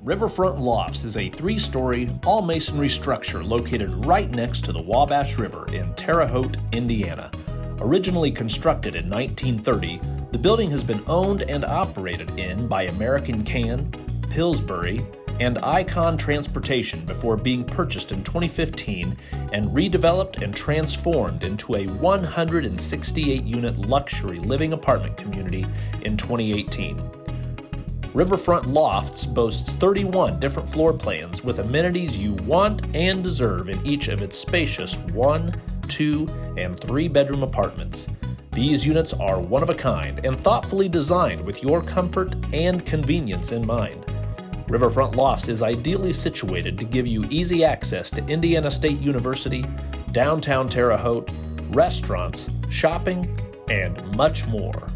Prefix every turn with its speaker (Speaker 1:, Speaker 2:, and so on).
Speaker 1: Riverfront Lofts is a 3-story, all-masonry structure located right next to the Wabash River in Terre, Haute, Indiana. Originally constructed in 1930, the building has been owned and operated by American Can, Pillsbury, and Icon Transportation before being purchased in 2015 and redeveloped and transformed into a 168-unit luxury living apartment community in 2018. Riverfront Lofts boasts 31 different floor plans with amenities you want and deserve in each of its spacious 1, 2, and 3-bedroom apartments. These units are one of a kind and thoughtfully designed with your comfort and convenience in mind. Riverfront Lofts is ideally situated to give you easy access to Indiana State University, downtown Terre Haute, restaurants, shopping, and much more.